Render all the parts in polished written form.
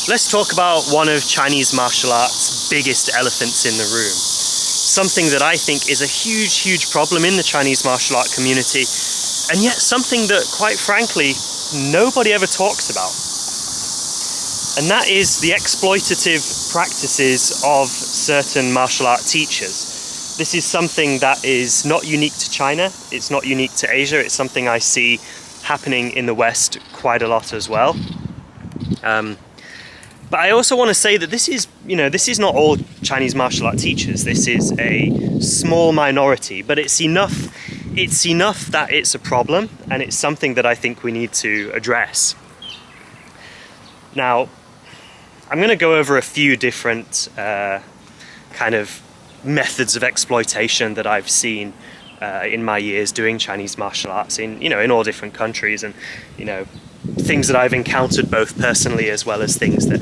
Let's talk about one of Chinese martial arts' biggest elephants in the room. Something that I think is a huge problem in the Chinese martial art community, and yet something that, quite frankly, nobody ever talks about. And that is the exploitative practices of certain martial art teachers. This is something that is not unique to China, it's not unique to Asia, it's something I see happening in the West quite a lot as well. But I also want to say that this is not all Chinese martial art teachers. This is a small minority, but it's enough that it's a problem, and it's something that I think we need to address. Now, I'm going to go over a few different kind of methods of exploitation that I've seen in my years doing Chinese martial arts in all different countries, and things that I've encountered both personally as well as things that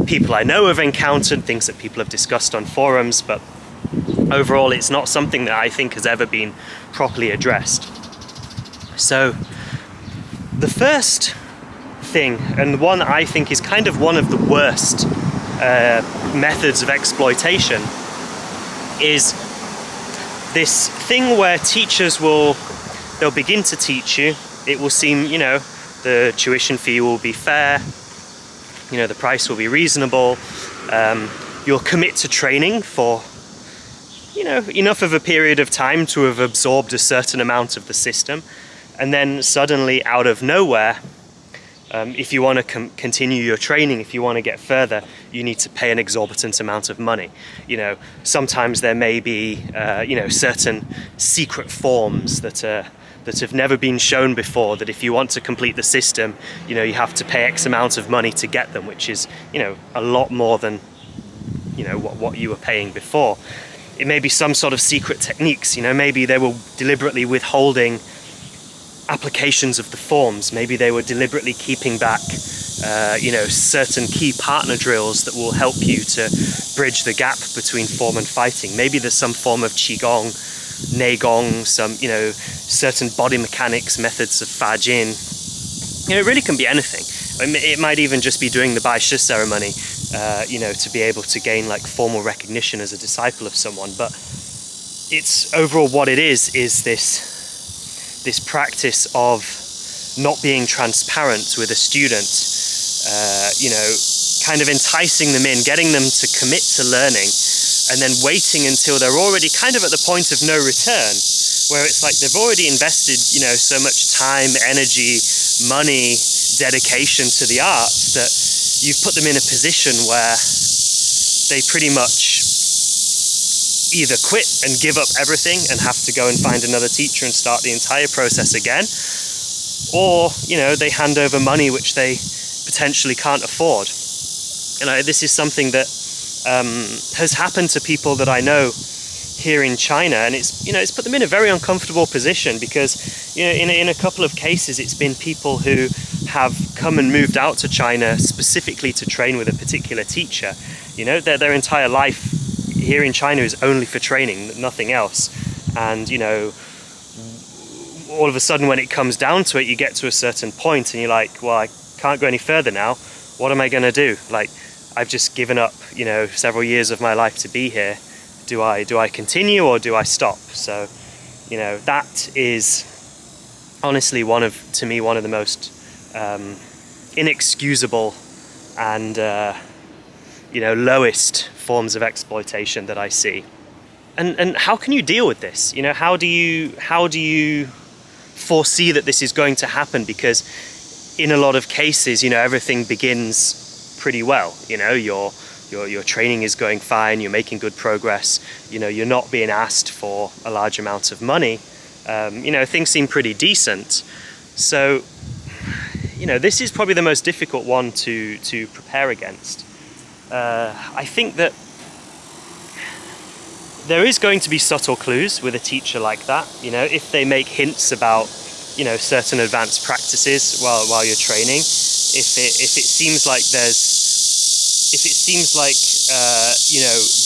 people I know have encountered, things that people have discussed on forums, but overall it's not something that I think has ever been properly addressed. So the first thing, and one I think is kind of one of the worst methods of exploitation, is this thing where teachers they'll begin to teach you. It will seem, the tuition fee will be fair, the price will be reasonable, you'll commit to training for enough of a period of time to have absorbed a certain amount of the system, and then suddenly out of nowhere, if you want to continue your training, if you want to get further, you need to pay an exorbitant amount of money. Sometimes there may be certain secret forms that have never been shown before, that if you want to complete the system, you have to pay X amount of money to get them, which is a lot more than what you were paying before. It may be some sort of secret techniques. Maybe they were deliberately withholding applications of the forms. Maybe they were deliberately keeping back certain key partner drills that will help you to bridge the gap between form and fighting. Maybe there's some form of qigong, neigong, some certain body mechanics, methods of fajin. It really can be anything. It might even just be doing the Bisha Ceremony, to be able to gain formal recognition as a disciple of someone. But it's overall what it is this practice of not being transparent with a student, kind of enticing them in, getting them to commit to learning, and then waiting until they're already kind of at the point of no return, where it's like they've already invested, so much time, energy, money, dedication to the art, that you've put them in a position where they pretty much either quit and give up everything and have to go and find another teacher and start the entire process again, or they hand over money which they potentially can't afford. This is something that has happened to people that I know here in China, and it's put them in a very uncomfortable position, because in a couple of cases it's been people who have come and moved out to China specifically to train with a particular teacher. Their entire life here in China is only for training, nothing else. And all of a sudden when it comes down to it, you get to a certain point and you're like, well, I can't go any further now. What am I going to do? I've just given up, several years of my life to be here. Do I continue or do I stop? So, that is honestly one of the most inexcusable and lowest forms of exploitation that I see. And how can you deal with this? How do you foresee that this is going to happen? Because in a lot of cases, everything begins pretty well. Your training is going fine, you're making good progress, you're not being asked for a large amount of money, things seem pretty decent. So, this is probably the most difficult one to prepare against. I think that there is going to be subtle clues with a teacher like that, if they make hints about, certain advanced practices while you're training. If it seems like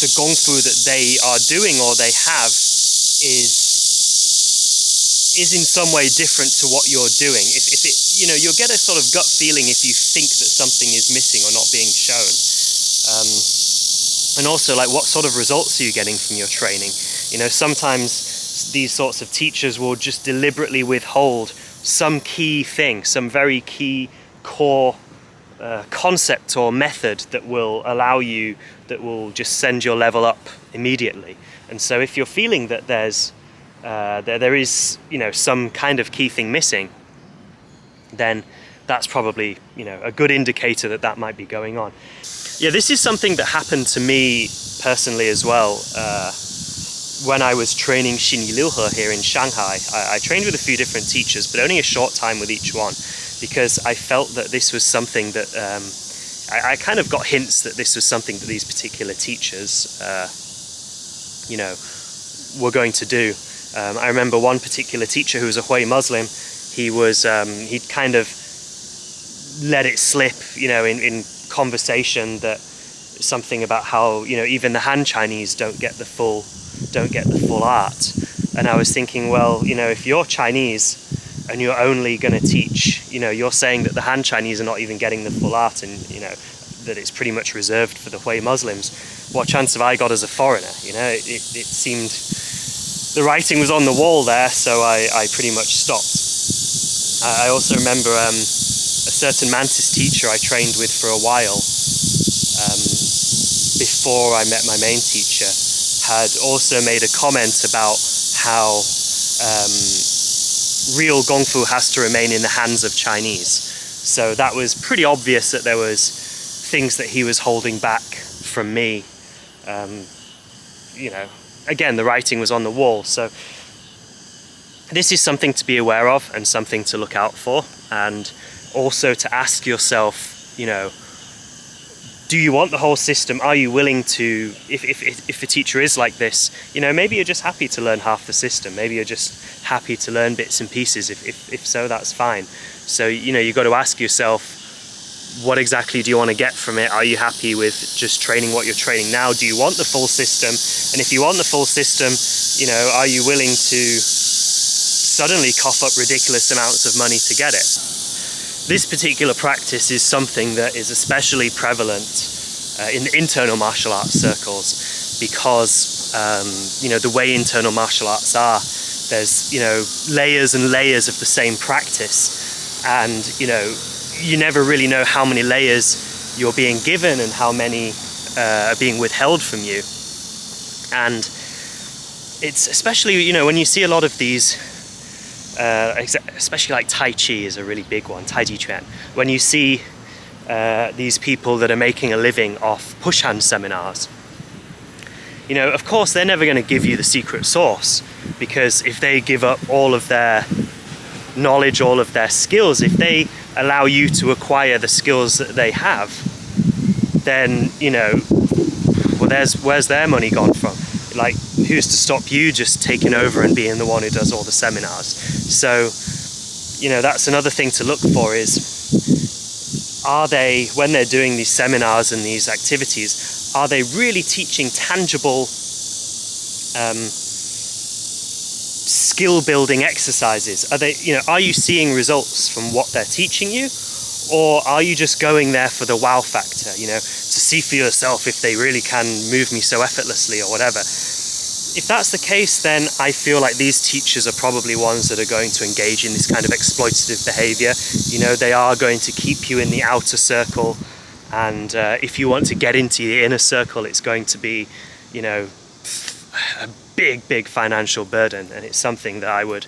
the gong fu that they are doing or they have is is in some way different to what you're doing. If it, you know, you'll get a sort of gut feeling if you think that something is missing or not being shown. And also, like, what sort of results are you getting from your training? You know, sometimes these sorts of teachers will just deliberately withhold some key thing, some very key core concept or method that will allow you, that will just send your level up immediately. And so if you're feeling that there is, you know, some kind of key thing missing, then that's probably, you know, a good indicator that that might be going on. Yeah, this is something that happened to me personally as well. When I was training Xinyi Liuhe here in Shanghai, I trained with a few different teachers, but only a short time with each one, because I felt that this was something that I kind of got hints that this was something that these particular teachers, you know, were going to do. I remember one particular teacher who was a Hui Muslim. He'd kind of let it slip, you know, in conversation, that something about how, you know, even the Han Chinese don't get the full art. And I was thinking, well, you know, if you're Chinese and you're only going to teach, you know, you're saying that the Han Chinese are not even getting the full art, and, you know, that it's pretty much reserved for the Hui Muslims. What chance have I got as a foreigner? You know, it seemed the writing was on the wall there, so I pretty much stopped. I also remember a certain Mantis teacher I trained with for a while, before I met my main teacher, had also made a comment about how real Gong Fu has to remain in the hands of Chinese. So that was pretty obvious that there was things that he was holding back from me. You know, again, the writing was on the wall. So this is something to be aware of and something to look out for, and also to ask yourself, you know, do you want the whole system? Are you willing to, if a teacher is like this, you know, maybe you're just happy to learn half the system. Maybe you're just happy to learn bits and pieces. If so, that's fine. So, you know, you've got to ask yourself, what exactly do you want to get from it? Are you happy with just training what you're training now? Do you want the full system? And if you want the full system, you know, are you willing to suddenly cough up ridiculous amounts of money to get it? This particular practice is something that is especially prevalent in the internal martial arts circles, because you know, the way internal martial arts are, there's, you know, layers and layers of the same practice, and, you know, you never really know how many layers you're being given and how many are being withheld from you. And it's especially, you know, when you see a lot of these, especially like Tai Chi is a really big one, Tai Chi Chuan. When you see these people that are making a living off push hand seminars, you know, of course they're never going to give you the secret sauce, because if they give up all of their knowledge, all of their skills, if they allow you to acquire the skills that they have, then, you know, well, where's their money gone from? Like, who's to stop you just taking over and being the one who does all the seminars? So, you know, that's another thing to look for, is, are they, when they're doing these seminars and these activities, are they really teaching tangible skill building exercises? Are they, you know, are you seeing results from what they're teaching you? Or are you just going there for the wow factor, you know, to see for yourself if they really can move me so effortlessly or whatever? If that's the case, then I feel like these teachers are probably ones that are going to engage in this kind of exploitative behavior. You know, they are going to keep you in the outer circle, and if you want to get into the inner circle, it's going to be, you know, a big financial burden, and it's something that I would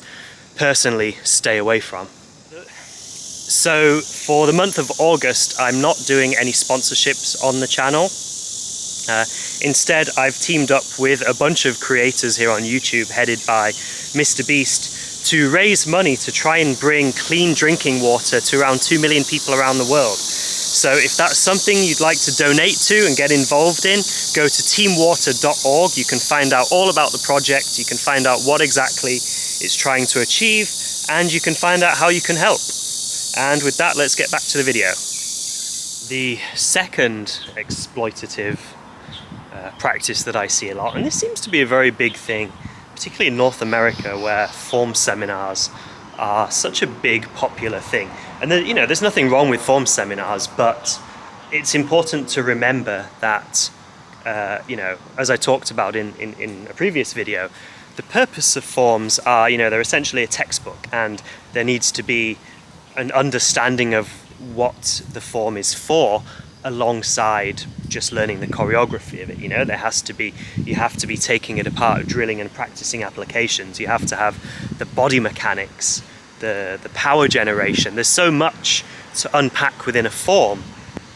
personally stay away from. So for the month of August, I'm not doing any sponsorships on the channel. Instead, I've teamed up with a bunch of creators here on YouTube, headed by Mr. Beast, to raise money to try and bring clean drinking water to around 2 million people around the world. So if that's something you'd like to donate to and get involved in, go to teamwater.org. You can find out all about the project, you can find out what exactly it's trying to achieve, and you can find out how you can help. And with that, let's get back to the video. The second exploitative practice that I see a lot, and this seems to be a very big thing, particularly in North America, where form seminars are such a big popular thing. And there's nothing wrong with form seminars, but it's important to remember that, as I talked about in a previous video, the purpose of forms are, they're essentially a textbook, and there needs to be an understanding of what the form is for alongside just learning the choreography of it. You have to be taking it apart, drilling and practicing applications. You have to have the body mechanics, the power generation. There's so much to unpack within a form.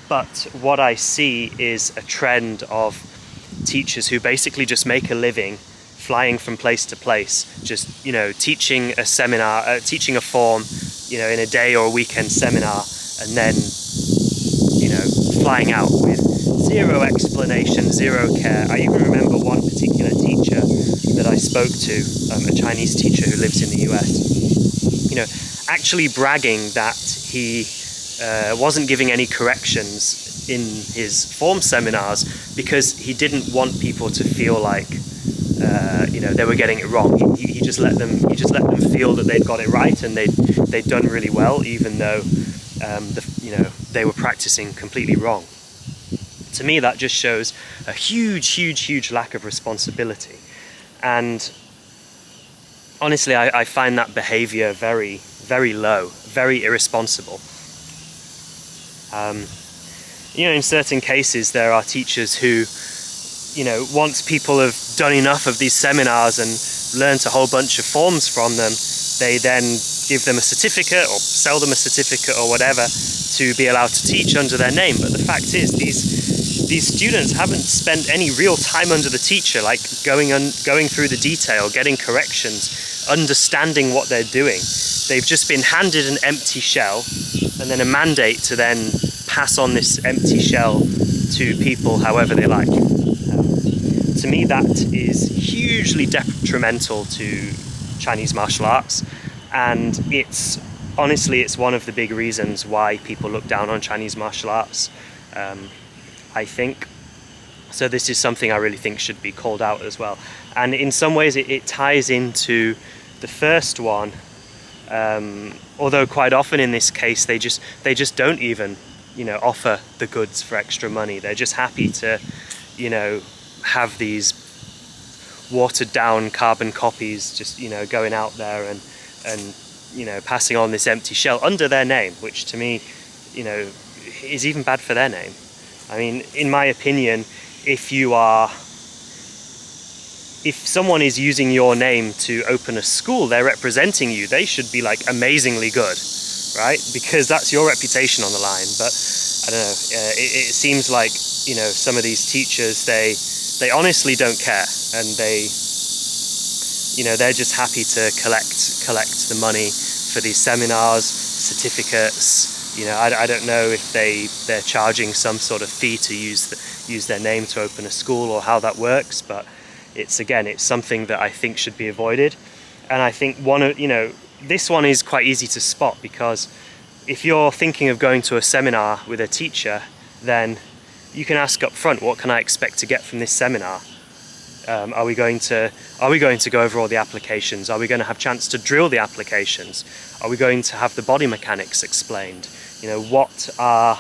But what I see is a trend of teachers who basically just make a living flying from place to place, just teaching a seminar, teaching a form, in a day or a weekend seminar, and then flying out with zero explanation, zero care. I even remember one particular teacher that I spoke to, a Chinese teacher who lives in the US, actually bragging that he wasn't giving any corrections in his form seminars because he didn't want people to feel like they were getting it wrong. He just let them feel that they'd got it right and they'd done really well, even though they were practicing completely wrong. To me, that just shows a huge lack of responsibility. And honestly, I find that behavior very, very low, very irresponsible. In certain cases, there are teachers who, once people have done enough of these seminars and learnt a whole bunch of forms from them, they then give them a certificate or sell them a certificate or whatever to be allowed to teach under their name. But the fact is, these students haven't spent any real time under the teacher, like going through the detail, getting corrections, understanding what they're doing. They've just been handed an empty shell and then a mandate to then pass on this empty shell to people however they like. To me, that is hugely detrimental to Chinese martial arts, and it's one of the big reasons why people look down on Chinese martial arts, I think. So this is something I really think should be called out as well. And in some ways it ties into the first one, although quite often in this case they just don't even offer the goods for extra money. They're just happy to have these watered down carbon copies just going out there and passing on this empty shell under their name, which to me is even bad for their name. I mean, in my opinion, if someone is using your name to open a school, they're representing you, they should be like amazingly good, right? Because that's your reputation on the line. But I don't know, it seems like some of these teachers, they honestly don't care, and they're just happy to collect the money for these seminars, certificates. I don't know if they're charging some sort of fee to use their name to open a school or how that works, but it's something that I think should be avoided. And I think this one is quite easy to spot, because if you're thinking of going to a seminar with a teacher, then you can ask up front, what can I expect to get from this seminar? Are we going to go over all the applications? Are we going to have a chance to drill the applications? Are we going to have the body mechanics explained? What are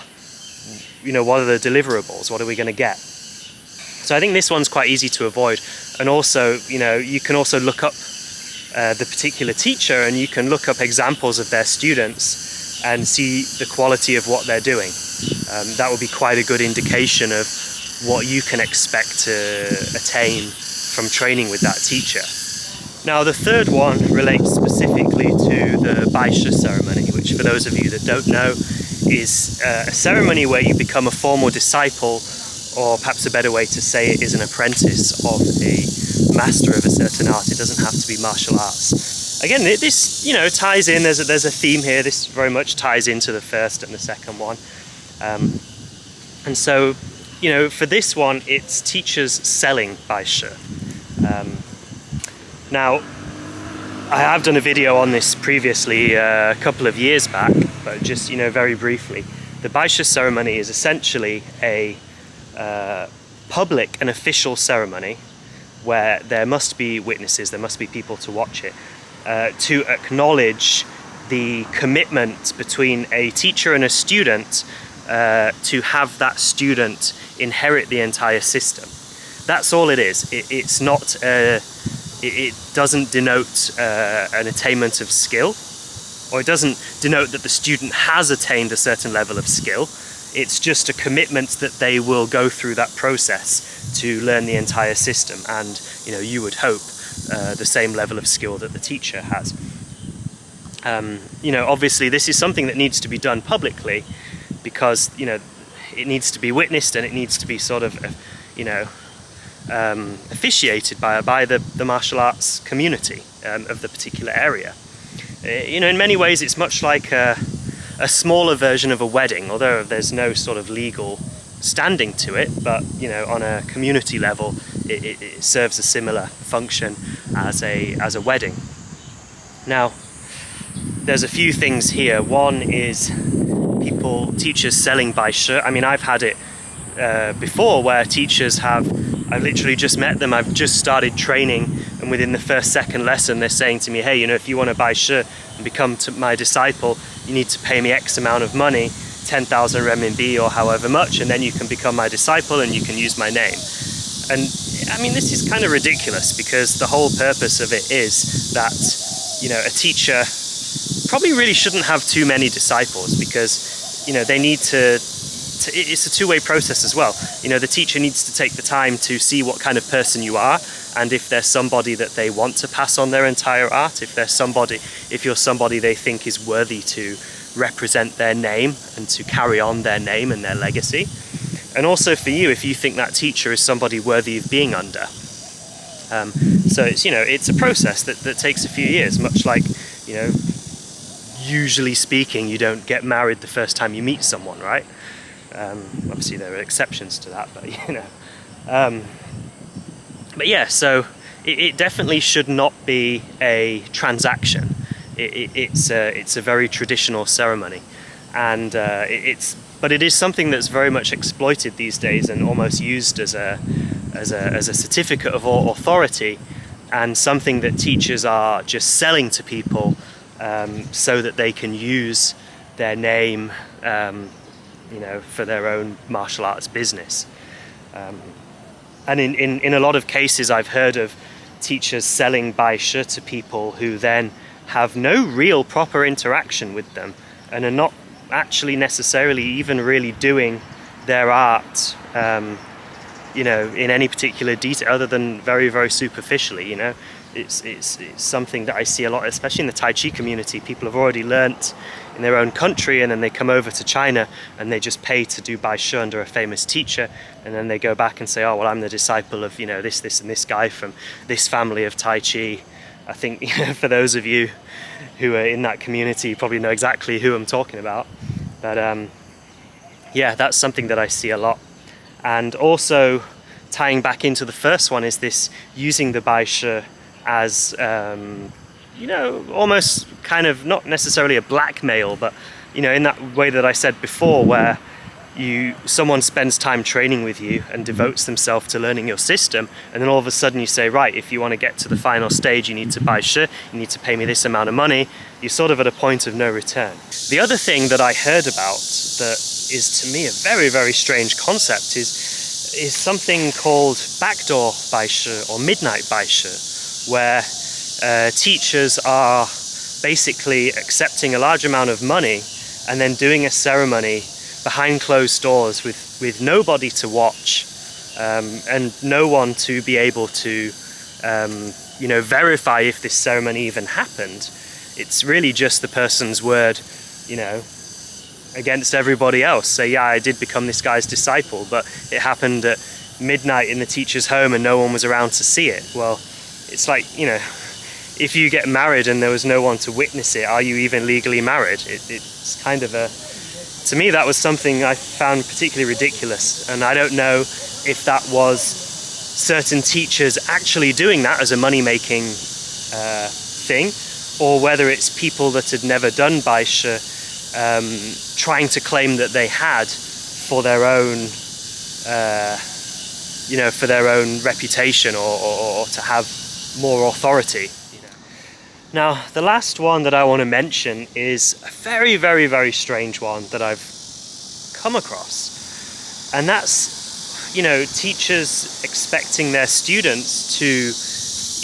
the deliverables? What are we going to get? So I think this one's quite easy to avoid. And also, you can also look up the particular teacher, and you can look up examples of their students and see the quality of what they're doing. That will be quite a good indication of what you can expect to attain from training with that teacher. Now, the third one relates specifically to the Bisha ceremony, which, for those of you that don't know, is a ceremony where you become a formal disciple, or perhaps a better way to say it is an apprentice of a master of a certain art. It doesn't have to be martial arts. Again, this ties in. There's a theme here. This very much ties into the first and the second one. And so, for this one, it's teachers selling Bisha. Now, I have done a video on this previously a couple of years back, but just very briefly, the Bisha ceremony is essentially a public and official ceremony where there must be witnesses, there must be people to watch it, to acknowledge the commitment between a teacher and a student to have that student inherit the entire system. That's all it is. It's not, it doesn't denote an attainment of skill, or it doesn't denote that the student has attained a certain level of skill. It's just a commitment that they will go through that process to learn the entire system, and you would hope the same level of skill that the teacher has. Obviously this is something that needs to be done publicly, because it needs to be witnessed, and it needs to be sort of officiated by the martial arts community of the particular area. In many ways it's much like a smaller version of a wedding, although there's no sort of legal standing to it, but on a community level it serves a similar function as a wedding. Now, there's a few things here. One is teachers selling Bisher. I mean, I've had it before where teachers I've literally just met them, I've just started training, and within the second lesson they're saying to me, hey, if you want to Bisher and become my disciple, you need to pay me X amount of money, 10,000 renminbi or however much, and then you can become my disciple and you can use my name. And I mean, this is kind of ridiculous, because the whole purpose of it is that a teacher probably really shouldn't have too many disciples, because they need to it's a two-way process as well. The teacher needs to take the time to see what kind of person you are, and if there's somebody that they want to pass on their entire art, if you're somebody they think is worthy to represent their name and to carry on their name and their legacy. And also for you, if you think that teacher is somebody worthy of being under. So it's a process that takes a few years, much like usually speaking, you don't get married the first time you meet someone, right? Obviously there are exceptions to that, but yeah, so it definitely should not be a transaction. It's a very traditional ceremony, and but it is something that's very much exploited these days and almost used as a certificate of authority, and something that teachers are just selling to people so that they can use their name for their own martial arts business. And in a lot of cases I've heard of teachers selling Bisher to people who then have no real proper interaction with them, and are not actually necessarily even really doing their art in any particular detail, other than very, very superficially. It's something that I see a lot, especially in the Tai Chi community. People have already learnt in their own country, and then they come over to China and they just pay to do Bisher under a famous teacher, and then they go back and say, oh, well, I'm the disciple of this and this guy from this family of Tai Chi. I think for those of you who are in that community, you probably know exactly who I'm talking about. But yeah, that's something that I see a lot. And also tying back into the first one is this using the Bisher as almost kind of not necessarily a blackmail, but in that way that I said before, where someone spends time training with you and devotes themselves to learning your system, and then all of a sudden you say, right, if you want to get to the final stage, you need to Bisher, you need to pay me this amount of money. You're sort of at a point of no return. The other thing that I heard about that is to me a very, very strange concept is something called backdoor Bisher or midnight Bisher, where teachers are basically accepting a large amount of money and then doing a ceremony behind closed doors with nobody to watch, and no one to be able to verify if this ceremony even happened. It's really just the person's word, against everybody else. Say, yeah, I did become this guy's disciple, but it happened at midnight in the teacher's home and no one was around to see it. Well, it's like, if you get married and there was no one to witness it, are you even legally married? It's kind of to me, that was something I found particularly ridiculous, and I don't know if that was certain teachers actually doing that as a money-making thing, or whether it's people that had never done Bisher trying to claim that they had for their own you know, for their own reputation or to have more authority. Now, the last one that I want to mention is a very, very, very strange one that I've come across. And that's, you know, teachers expecting their students to,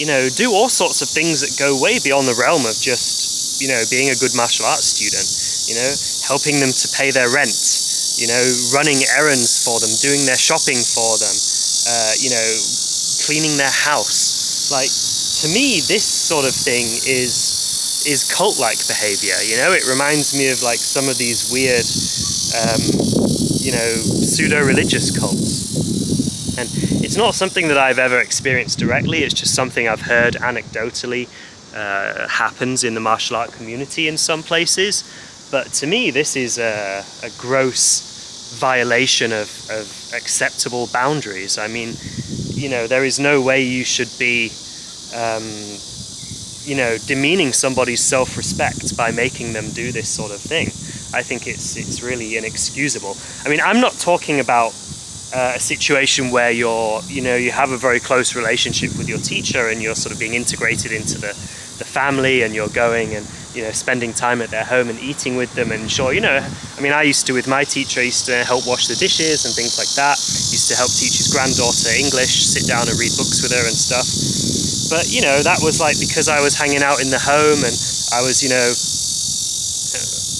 you know, do all sorts of things that go way beyond the realm of just, you know, being a good martial arts student, you know, helping them to pay their rent, you know, running errands for them, doing their shopping for them, you know, cleaning their house. Like, to me, this sort of thing is cult-like behavior, you know? It reminds me of like some of these weird, you know, pseudo-religious cults. And it's not something that I've ever experienced directly, it's just something I've heard anecdotally happens in the martial art community in some places. But to me, this is a gross violation of acceptable boundaries. I mean, you know, there is no way you should be you know, demeaning somebody's self-respect by making them do this sort of thing. I think it's really inexcusable. I mean, I'm not talking about a situation where you know, you have a very close relationship with your teacher and you're sort of being integrated into the family, and you're going and, you know, spending time at their home and eating with them. And sure, you know, I mean, I used to, with my teacher, I used to help wash the dishes and things like that. Used to help teach his granddaughter English, sit down and read books with her and stuff. But, you know, that was like because I was hanging out in the home and I was, you know,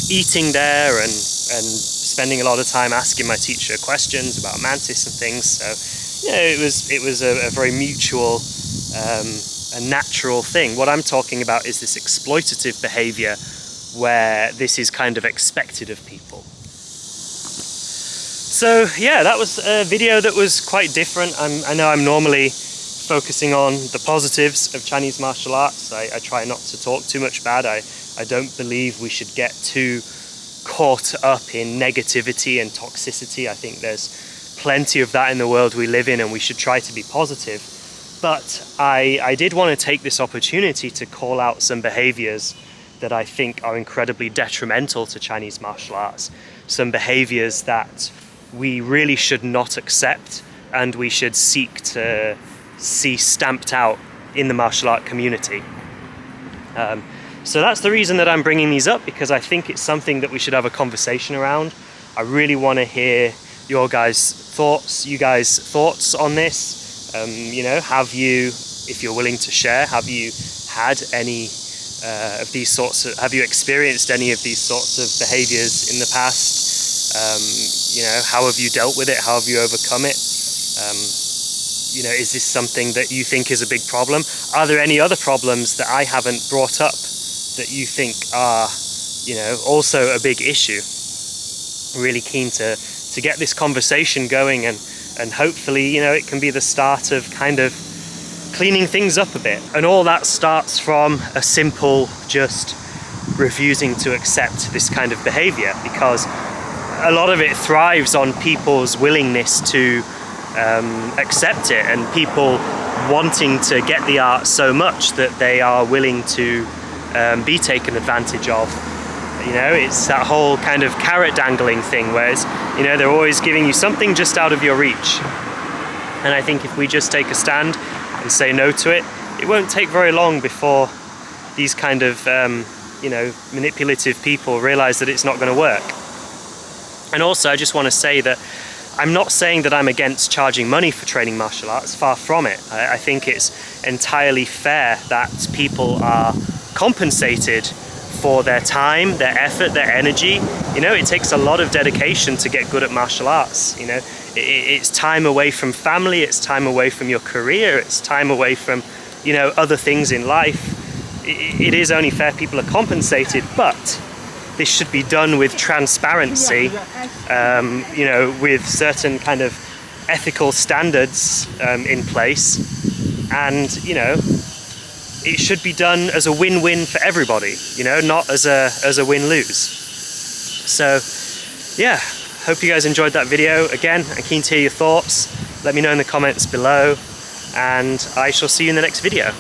eating there and spending a lot of time asking my teacher questions about mantis and things. So, you know, it was a very mutual, a natural thing. What I'm talking about is this exploitative behavior where this is kind of expected of people. So yeah, that was a video that was quite different. I know I'm normally focusing on the positives of Chinese martial arts. I try not to talk too much bad. I don't believe we should get too caught up in negativity and toxicity. I think there's plenty of that in the world we live in, and we should try to be positive. But I did want to take this opportunity to call out some behaviors that I think are incredibly detrimental to Chinese martial arts. Some behaviors that we really should not accept and we should seek to see stamped out in the martial art community. So that's the reason that I'm bringing these up, because I think it's something that we should have a conversation around. I really want to hear your guys' thoughts on this. You know, have you, if you're willing to share, have you had any of these sorts of, have you experienced any of these sorts of behaviors in the past? You know, how have you dealt with it? How have you overcome it? You know, is this something that you think is a big problem? Are there any other problems that I haven't brought up that you think are, you know, also a big issue? Really keen to get this conversation going, and hopefully, you know, it can be the start of kind of cleaning things up a bit. And all that starts from a simple just refusing to accept this kind of behavior, because a lot of it thrives on people's willingness to accept it, and people wanting to get the art so much that they are willing to be taken advantage of. You know, it's that whole kind of carrot dangling thing, whereas, you know, they're always giving you something just out of your reach. And I think if we just take a stand and say no to it, it won't take very long before these kind of, you know, manipulative people realize that it's not going to work. And also, I just want to say that I'm not saying that I'm against charging money for training martial arts, far from it. I think it's entirely fair that people are compensated for their time, their effort, their energy. You know, it takes a lot of dedication to get good at martial arts. You know, it's time away from family, it's time away from your career, it's time away from, you know, other things in life. It is only fair people are compensated, but this should be done with transparency, you know, with certain kind of ethical standards in place, and, you know, it should be done as a win-win for everybody, you know, not as a win-lose. So yeah, hope you guys enjoyed that video. Again, I'm keen to hear your thoughts. Let me know in the comments below, and I shall see you in the next video.